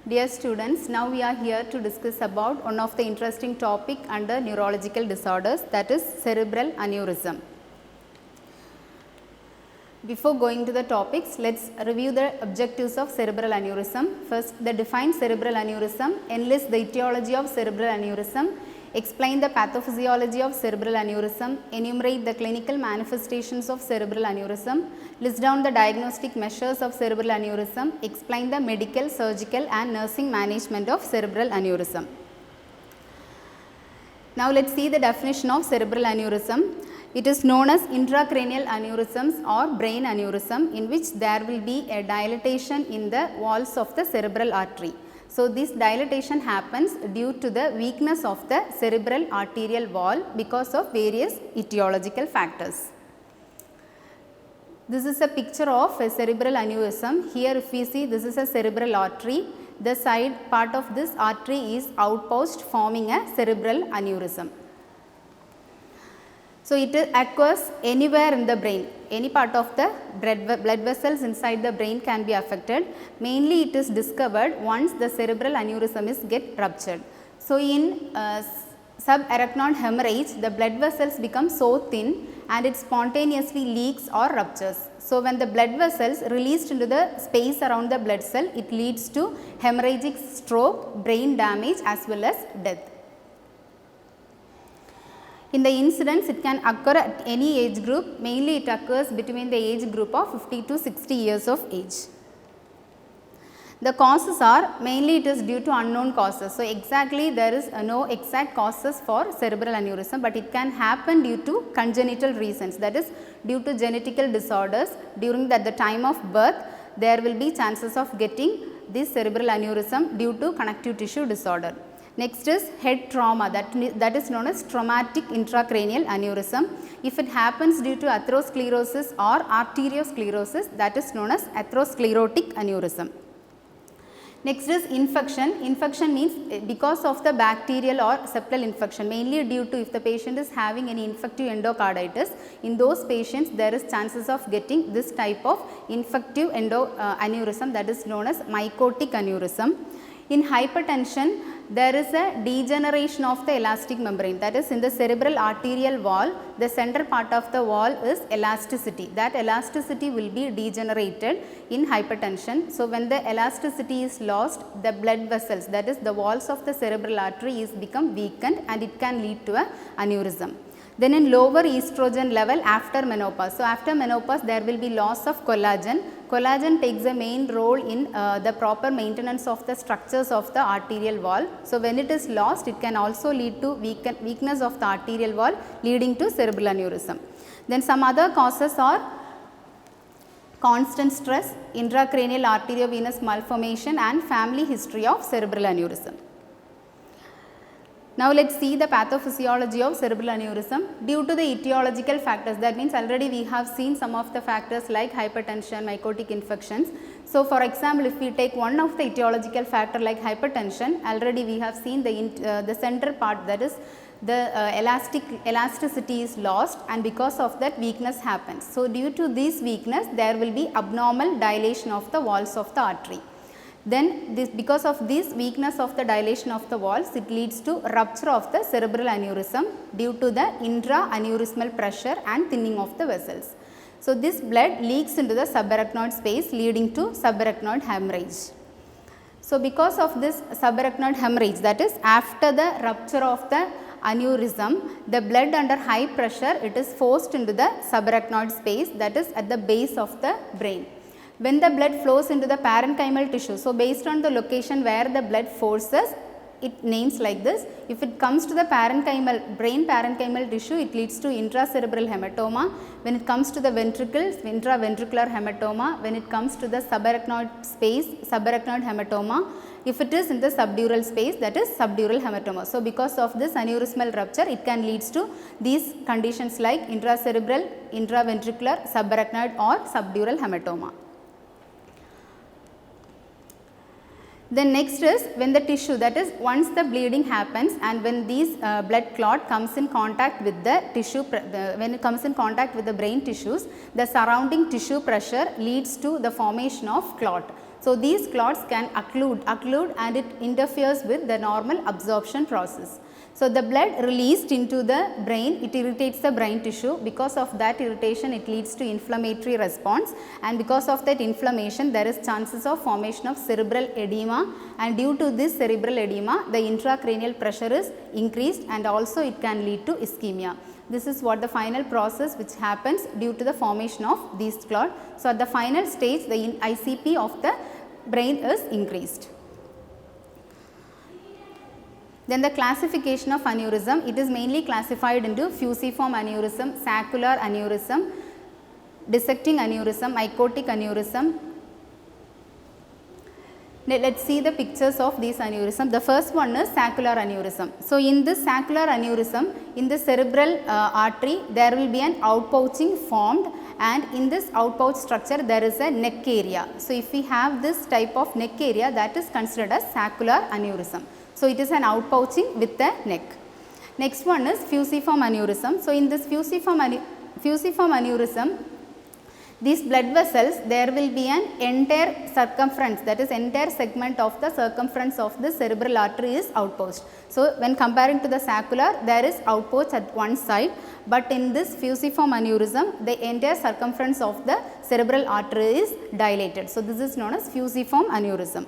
Dear students, now we are here to discuss about one of the interesting topic under neurological disorders, that is cerebral aneurysm. Before going to the topics, let us review the objectives of cerebral aneurysm. First, the define cerebral aneurysm, enlist the etiology of cerebral aneurysm, explain the pathophysiology of cerebral aneurysm, enumerate the clinical manifestations of cerebral aneurysm, list down the diagnostic measures of cerebral aneurysm, explain the medical, surgical and nursing management of cerebral aneurysm. Now, let us see the definition of cerebral aneurysm. It is known as intracranial aneurysms or brain aneurysm, in which there will be a dilatation in the walls of the cerebral artery. So, this dilatation happens due to the weakness of the cerebral arterial wall because of various etiological factors. This is a picture of a cerebral aneurysm. Here if we see, this is a cerebral artery. The side part of this artery is outpost forming a cerebral aneurysm. So, it occurs anywhere in the brain, any part of the blood vessels inside the brain can be affected. Mainly it is discovered once the cerebral aneurysm is get ruptured. So, in subarachnoid hemorrhage, the blood vessels become so thin and it spontaneously leaks or ruptures. So, when the blood vessels released into the space around the blood cell, it leads to hemorrhagic stroke, brain damage as well as death. In the incidence, it can occur at any age group, mainly it occurs between the age group of 50 to 60 years of age. The causes are mainly it is due to unknown causes. So, exactly there is no exact causes for cerebral aneurysm, but it can happen due to congenital reasons, that is due to genetical disorders. During the time of birth, there will be chances of getting this cerebral aneurysm due to connective tissue disorder. Next is head trauma, that is known as traumatic intracranial aneurysm. If it happens due to atherosclerosis or arteriosclerosis, that is known as atherosclerotic aneurysm. Next is infection. Infection means because of the bacterial or septal infection, mainly due to if the patient is having any infective endocarditis, in those patients there is chances of getting this type of infective aneurysm, that is known as mycotic aneurysm. In hypertension, there is a degeneration of the elastic membrane, that is in the cerebral arterial wall, the central part of the wall is elasticity. That elasticity will be degenerated in hypertension. So, when the elasticity is lost, the blood vessels, that is the walls of the cerebral artery is become weakened and it can lead to a aneurysm. Then in lower estrogen level after menopause. So, after menopause there will be loss of collagen. Collagen takes a main role in the proper maintenance of the structures of the arterial wall. So, when it is lost, it can also lead to weakness of the arterial wall, leading to cerebral aneurysm. Then some other causes are constant stress, intracranial arteriovenous malformation and family history of cerebral aneurysm. Now, let us see the pathophysiology of cerebral aneurysm due to the etiological factors. That means already we have seen some of the factors like hypertension, mycotic infections. So, for example, if we take one of the etiological factor like hypertension, already we have seen the central part, that is the elasticity is lost and because of that weakness happens. So, due to this weakness there will be abnormal dilation of the walls of the artery. Then because of this weakness of the dilation of the walls, it leads to rupture of the cerebral aneurysm due to the intra-aneurysmal pressure and thinning of the vessels. So, this blood leaks into the subarachnoid space, leading to subarachnoid hemorrhage. So, because of this subarachnoid hemorrhage, that is after the rupture of the aneurysm, the blood under high pressure, it is forced into the subarachnoid space, that is at the base of the brain. When the blood flows into the parenchymal tissue, so based on the location where the blood forces, it names like this. If it comes to the brain parenchymal tissue, it leads to intracerebral hematoma. When it comes to the ventricles, intraventricular hematoma. When it comes to the subarachnoid space, subarachnoid hematoma. If it is in the subdural space, that is subdural hematoma. So, because of this aneurysmal rupture, it can lead to these conditions like intracerebral, intraventricular, subarachnoid or subdural hematoma. Then next is when the tissue, that is once the bleeding happens and when these blood clot comes in contact with the tissue, when it comes in contact with the brain tissues, the surrounding tissue pressure leads to the formation of clot. So, these clots can occlude and it interferes with the normal absorption process. So, the blood released into the brain, it irritates the brain tissue. Because of that irritation, it leads to inflammatory response, and because of that inflammation, there is chances of formation of cerebral edema, and due to this cerebral edema, the intracranial pressure is increased and also it can lead to ischemia. This is what the final process which happens due to the formation of these clots. So, at the final stage, the ICP of the brain is increased. Then the classification of aneurysm, it is mainly classified into fusiform aneurysm, saccular aneurysm, dissecting aneurysm, mycotic aneurysm. Let us see the pictures of these aneurysm. The first one is saccular aneurysm. So, in this saccular aneurysm, in the cerebral artery, there will be an outpouching formed, and in this outpouch structure there is a neck area. So, if we have this type of neck area, that is considered as saccular aneurysm. So, it is an outpouching with the neck. Next one is fusiform aneurysm. So, in this fusiform aneurysm, these blood vessels, there will be an entire circumference, that is entire segment of the circumference of the cerebral artery is outpouched. So, when comparing to the saccular, there is outpouch at one side, but in this fusiform aneurysm, the entire circumference of the cerebral artery is dilated. So, this is known as fusiform aneurysm.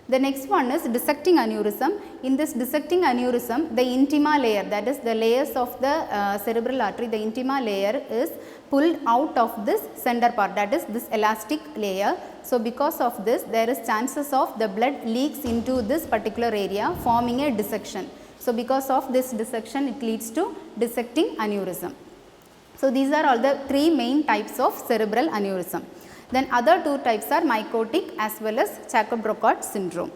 The next one is dissecting aneurysm. In this dissecting aneurysm, the intima layer, that is the layers of the cerebral artery, the intima layer is pulled out of this center part, that is this elastic layer. So, because of this, there is chances of the blood leaks into this particular area, forming a dissection. So, because of this dissection, it leads to dissecting aneurysm. So, these are all the three main types of cerebral aneurysm. Then other two types are mycotic as well as Charcot-Broussard syndrome.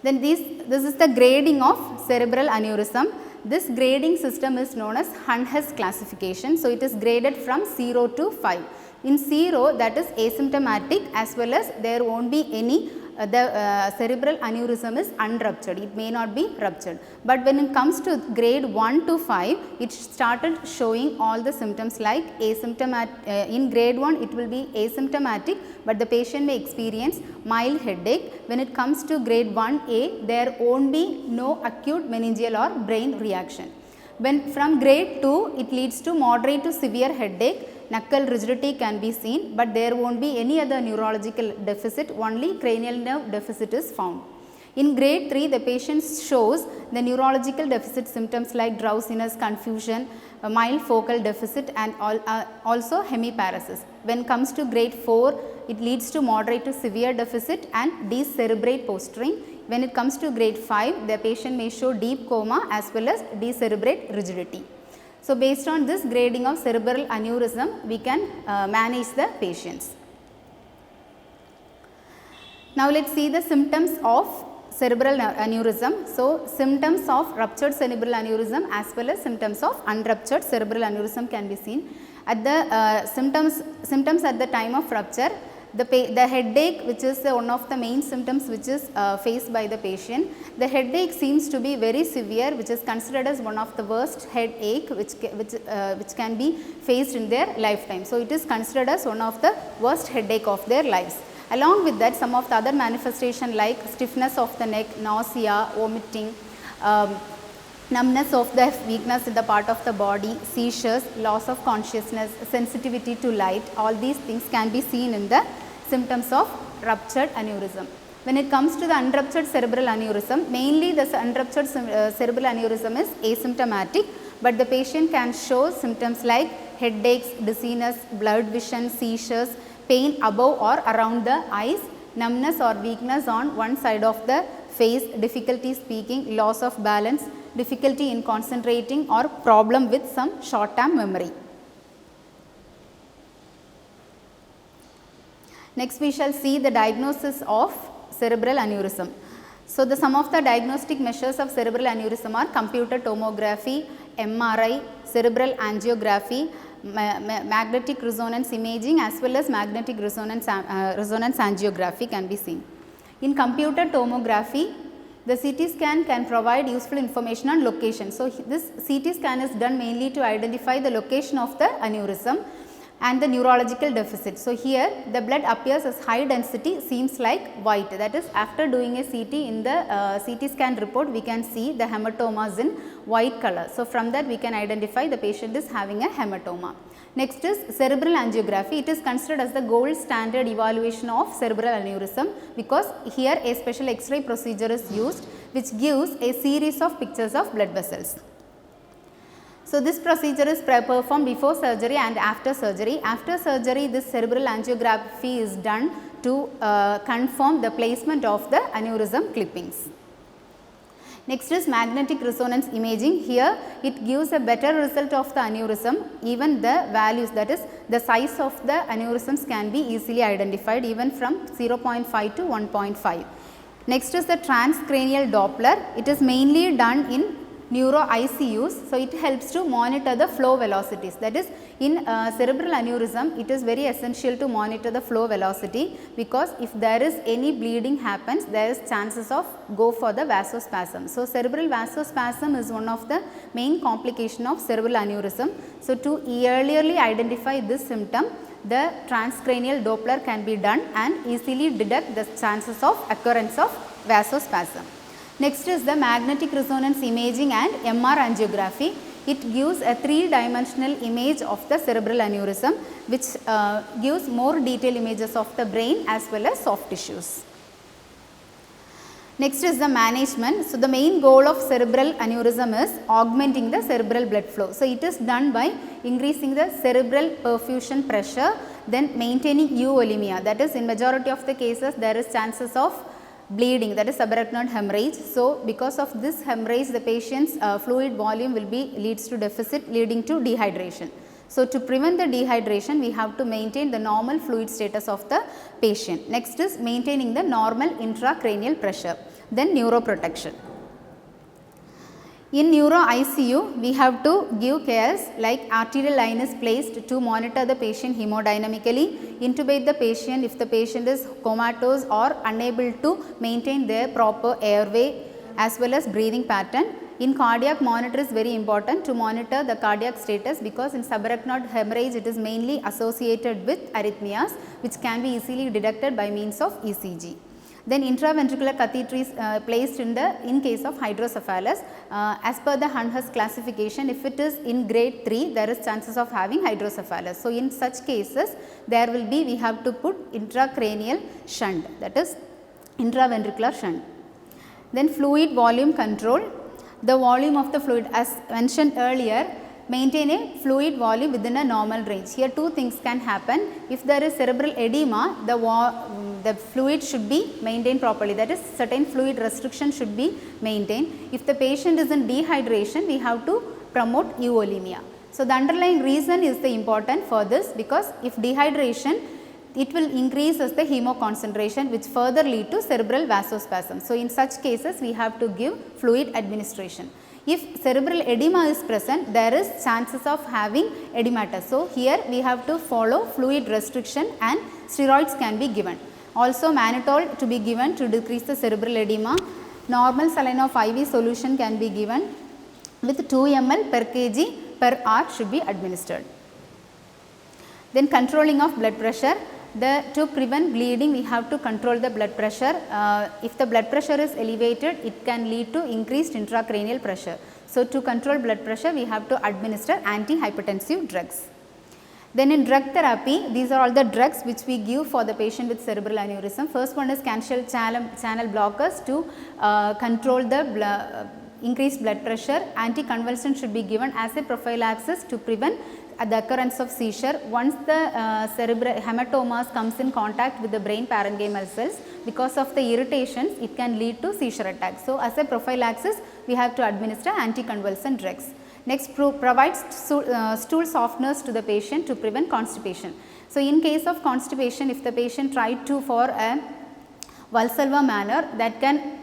Then this is the grading of cerebral aneurysm. This grading system is known as Hunhess classification. So, it is graded from 0 to 5. In 0, that is asymptomatic, as well as there won't be any cerebral aneurysm is unruptured, it may not be ruptured. But when it comes to grade 1 to 5, it started showing all the symptoms like asymptomatic. In grade 1, it will be asymptomatic, but the patient may experience mild headache. When it comes to grade 1A, there won't be no acute meningeal or brain reaction. When from grade 2, it leads to moderate to severe headache. Knuckle rigidity can be seen, but there won't be any other neurological deficit, only cranial nerve deficit is found. In grade 3, the patient shows the neurological deficit symptoms like drowsiness, confusion, mild focal deficit, and also hemiparesis. When it comes to grade 4, it leads to moderate to severe deficit and decerebrate posturing. When it comes to grade 5, the patient may show deep coma as well as decerebrate rigidity. So, based on this grading of cerebral aneurysm, we can manage the patients. Now, let us see the symptoms of cerebral aneurysm. So, symptoms of ruptured cerebral aneurysm as well as symptoms of unruptured cerebral aneurysm can be seen. At the symptoms at the time of rupture, the headache, which is one of the main symptoms which is faced by the patient. The headache seems to be very severe, which is considered as one of the worst headache which can be faced in their lifetime. So, it is considered as one of the worst headache of their lives. Along with that, some of the other manifestation like stiffness of the neck, nausea, vomiting, numbness of the weakness in the part of the body, seizures, loss of consciousness, sensitivity to light, all these things can be seen in the symptoms of ruptured aneurysm. When it comes to the unruptured cerebral aneurysm, mainly the unruptured cerebral aneurysm is asymptomatic, but the patient can show symptoms like headaches, dizziness, blurred vision, seizures, pain above or around the eyes, numbness or weakness on one side of the face, difficulty speaking, loss of balance, difficulty in concentrating or problem with some short term memory. Next, we shall see the diagnosis of cerebral aneurysm. So, some of the diagnostic measures of cerebral aneurysm are computer tomography, MRI, cerebral angiography, magnetic resonance imaging as well as magnetic resonance angiography can be seen. In computer tomography, the CT scan can provide useful information on location. So, this CT scan is done mainly to identify the location of the aneurysm, and the neurological deficit. So, here the blood appears as high density, seems like white, that is after doing a CT in the CT scan report we can see the hematomas in white color. So, from that we can identify the patient is having a hematoma. Next is cerebral angiography. It is considered as the gold standard evaluation of cerebral aneurysm, because here a special X-ray procedure is used which gives a series of pictures of blood vessels. So, this procedure is performed before surgery and after surgery. After surgery, this cerebral angiography is done to confirm the placement of the aneurysm clippings. Next is magnetic resonance imaging. Here it gives a better result of the aneurysm, even the values, that is the size of the aneurysms can be easily identified even from 0.5 to 1.5. Next is the transcranial Doppler. It is mainly done in neuro ICUs. So, it helps to monitor the flow velocities, that is in cerebral aneurysm it is very essential to monitor the flow velocity, because if there is any bleeding happens there is chances of go for the vasospasm. So, cerebral vasospasm is one of the main complication of cerebral aneurysm. So, to earlierly identify this symptom, the transcranial Doppler can be done and easily detect the chances of occurrence of vasospasm. Next is the magnetic resonance imaging and MR angiography. It gives a 3-dimensional image of the cerebral aneurysm, which gives more detailed images of the brain as well as soft tissues. Next is the management. So, the main goal of cerebral aneurysm is augmenting the cerebral blood flow. So, it is done by increasing the cerebral perfusion pressure, then maintaining euvolemia, that is in majority of the cases there is chances of bleeding, that is subarachnoid hemorrhage. So, because of this hemorrhage the patient's fluid volume will be leads to deficit leading to dehydration. So, to prevent the dehydration we have to maintain the normal fluid status of the patient. Next is maintaining the normal intracranial pressure, then neuroprotection. In neuro ICU we have to give cares like arterial line is placed to monitor the patient hemodynamically, intubate the patient if the patient is comatose or unable to maintain their proper airway as well as breathing pattern. In cardiac monitor is very important to monitor the cardiac status, because in subarachnoid hemorrhage it is mainly associated with arrhythmias which can be easily detected by means of ECG. Then intraventricular catheter is placed in case of hydrocephalus. As per the Hunter's classification, if it is in grade 3 there is chances of having hydrocephalus. So, in such cases there will be we have to put intracranial shunt, that is intraventricular shunt. Then fluid volume control. The volume of the fluid, as mentioned earlier, maintain a fluid volume within a normal range. Here two things can happen. If there is cerebral edema, the fluid should be maintained properly, that is certain fluid restriction should be maintained. If the patient is in dehydration, we have to promote euvolemia. So, the underlying reason is the important for this, because if dehydration, it will increase as the hemoconcentration which further lead to cerebral vasospasm. So, in such cases we have to give fluid administration. If cerebral edema is present, there is chances of having edematous. So, here we have to follow fluid restriction and steroids can be given. Also mannitol to be given to decrease the cerebral edema. Normal saline of IV solution can be given with 2 ml per kg per hour should be administered. Then controlling of blood pressure. To prevent bleeding we have to control the blood pressure. If the blood pressure is elevated, it can lead to increased intracranial pressure. So, to control blood pressure we have to administer antihypertensive drugs. Then in drug therapy, these are all the drugs which we give for the patient with cerebral aneurysm. First one is calcium channel blockers to control the increased blood pressure. Anticonvulsant should be given as a prophylaxis to prevent the occurrence of seizure. Once the cerebral hematomas comes in contact with the brain parenchymal cells, because of the irritations it can lead to seizure attacks. So, as a prophylaxis we have to administer anticonvulsant drugs. Next, provides stool softeners to the patient to prevent constipation. So, in case of constipation, if the patient tried to for a Valsalva manner, that can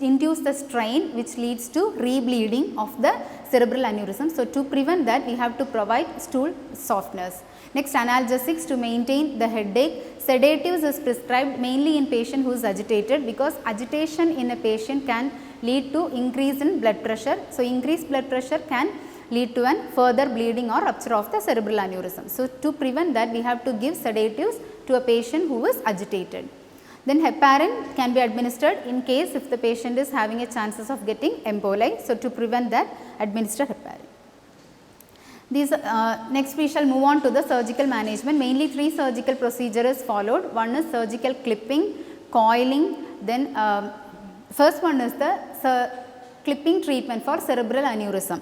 induce the strain which leads to rebleeding of the cerebral aneurysm. So, to prevent that we have to provide stool softeners. Next, analgesics to maintain the headache. Sedatives is prescribed mainly in patient who is agitated, because agitation in a patient can lead to increase in blood pressure. So, increased blood pressure can lead to an further bleeding or rupture of the cerebral aneurysm. So, to prevent that we have to give sedatives to a patient who is agitated. Then heparin can be administered in case if the patient is having a chances of getting emboli. So, to prevent that administer heparin. These next we shall move on to the surgical management. Mainly 3 surgical procedures is followed. One is surgical clipping, coiling, then first one is the clipping treatment for cerebral aneurysm.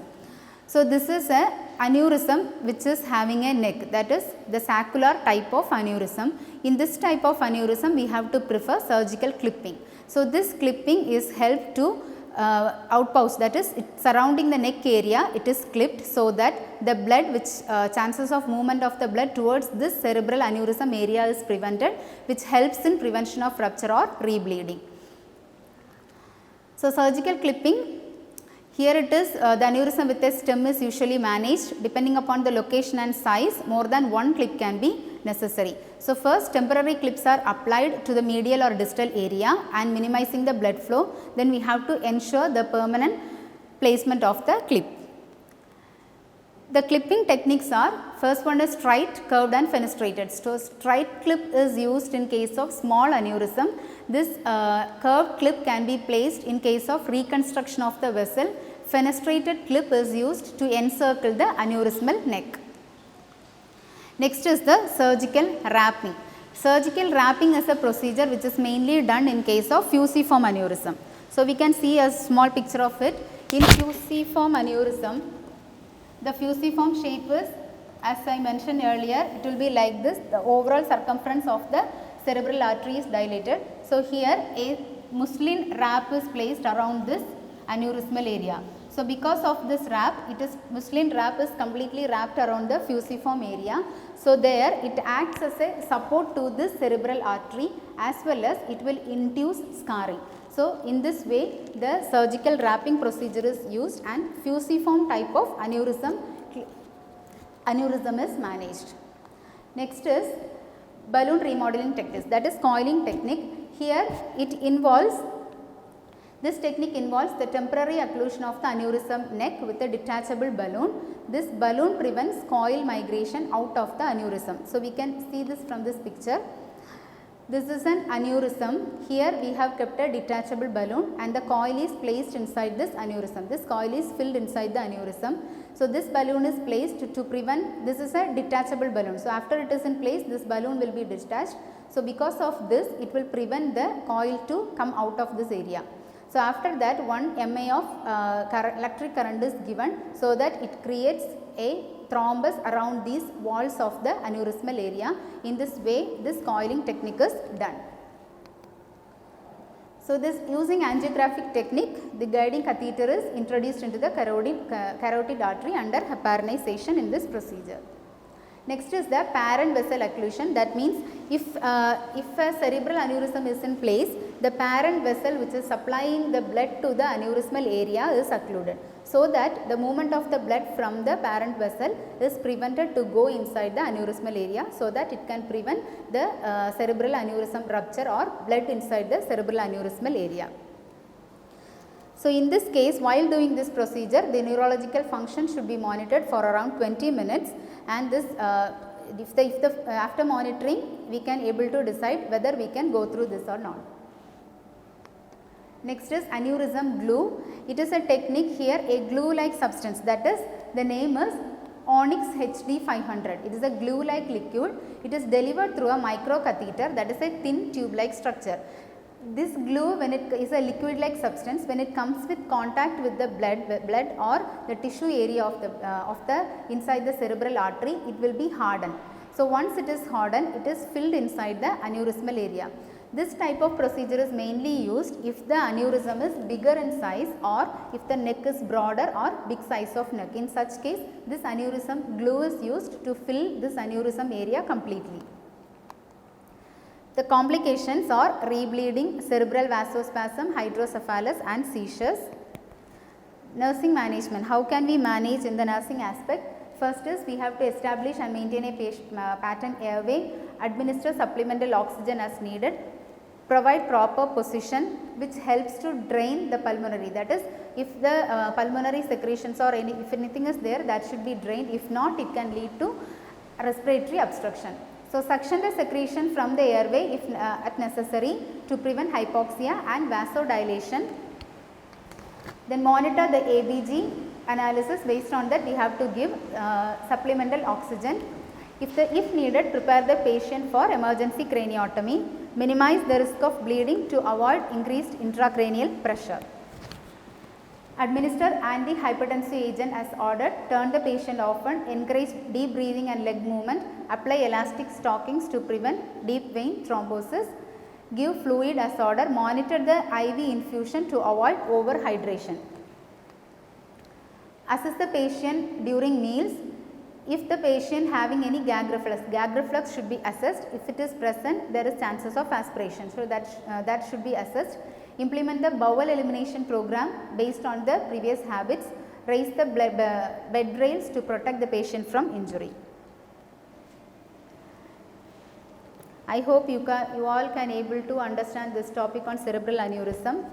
So, this is a aneurysm which is having a neck, that is the saccular type of aneurysm. In this type of aneurysm we have to prefer surgical clipping. So, this clipping is helped to outpouch, that is surrounding the neck area it is clipped, so that the blood which chances of movement of the blood towards this cerebral aneurysm area is prevented, which helps in prevention of rupture or rebleeding. So, surgical clipping, here it is the aneurysm with a stem is usually managed. Depending upon the location and size, more than one clip can be necessary. So, first temporary clips are applied to the medial or distal area and minimizing the blood flow. Then we have to ensure the permanent placement of the clip. The clipping techniques are, first one is straight, curved and fenestrated. So, straight clip is used in case of small aneurysm. This curved clip can be placed in case of reconstruction of the vessel. Fenestrated clip is used to encircle the aneurysmal neck. Next is the surgical wrapping. Surgical wrapping is a procedure which is mainly done in case of fusiform aneurysm. So, we can see a small picture of it. In fusiform aneurysm, the fusiform shape is, as I mentioned earlier, it will be like this. The overall circumference of the cerebral artery is dilated. So, here a muslin wrap is placed around this aneurysmal area. So, because of this wrap, it is muslin wrap is completely wrapped around the fusiform area. So, there it acts as a support to this cerebral artery as well as it will induce scarring. So, in this way the surgical wrapping procedure is used and fusiform type of aneurysm is managed. Next is balloon remodeling techniques, that is coiling technique. Here it involves, this technique involves the temporary occlusion of the aneurysm neck with a detachable balloon. This balloon prevents coil migration out of the aneurysm. So, we can see this from this picture. This is an aneurysm. Here we have kept a detachable balloon and the coil is placed inside this aneurysm. This coil is filled inside the aneurysm. So, this balloon is placed to prevent, this is a detachable balloon. So, after it is in place, this balloon will be detached. So, because of this, it will prevent the coil to come out of this area. So, after that 1 mA of electric current is given, so that it creates a thrombus around these walls of the aneurysmal area. In this way this coiling technique is done. So, this using angiographic technique, the guiding catheter is introduced into the carotid artery under heparinization in this procedure. Next is the parent vessel occlusion. That means if a cerebral aneurysm is in place, the parent vessel which is supplying the blood to the aneurysmal area is occluded, so that the movement of the blood from the parent vessel is prevented to go inside the aneurysmal area, so that it can prevent the cerebral aneurysm rupture or blood inside the cerebral aneurysmal area. So, in this case, while doing this procedure, the neurological function should be monitored for around 20 minutes, and this after monitoring we can able to decide whether we can go through this or not. Next is aneurysm glue. It is a technique here, a glue like substance, that is the name is Onyx HD 500. It is a glue like liquid. It is delivered through a microcatheter, that is a thin tube like structure. This glue, when it is a liquid like substance, when it comes with contact with the blood or the tissue area of the inside the cerebral artery, it will be hardened. So, once it is hardened, it is filled inside the aneurysmal area. This type of procedure is mainly used if the aneurysm is bigger in size or if the neck is broader or big size of neck. In such case, this aneurysm glue is used to fill this aneurysm area completely. The complications are rebleeding, cerebral vasospasm, hydrocephalus and seizures. Nursing management. How can we manage in the nursing aspect? First is we have to establish and maintain a patent airway, administer supplemental oxygen as needed. provide proper position which helps to drain the pulmonary, that is if the pulmonary secretions or if anything is there, that should be drained. If not, it can lead to respiratory obstruction. So, suction the secretion from the airway if at necessary to prevent hypoxia and vasodilation. Then monitor the ABG analysis. Based on that, we have to give supplemental oxygen. If needed, prepare the patient for emergency craniotomy. Minimize the risk of bleeding to avoid increased intracranial pressure. Administer antihypertensive agent as ordered. Turn the patient often. Encourage deep breathing and leg movement. Apply elastic stockings to prevent deep vein thrombosis. Give fluid as ordered. Monitor the IV infusion to avoid overhydration. Assess the patient during meals. If the patient having any gag reflex should be assessed. If it is present, there is chances of aspiration. So, that should be assessed. Implement the bowel elimination program based on the previous habits. Raise the bed rails to protect the patient from injury. I hope you all can able to understand this topic on cerebral aneurysm.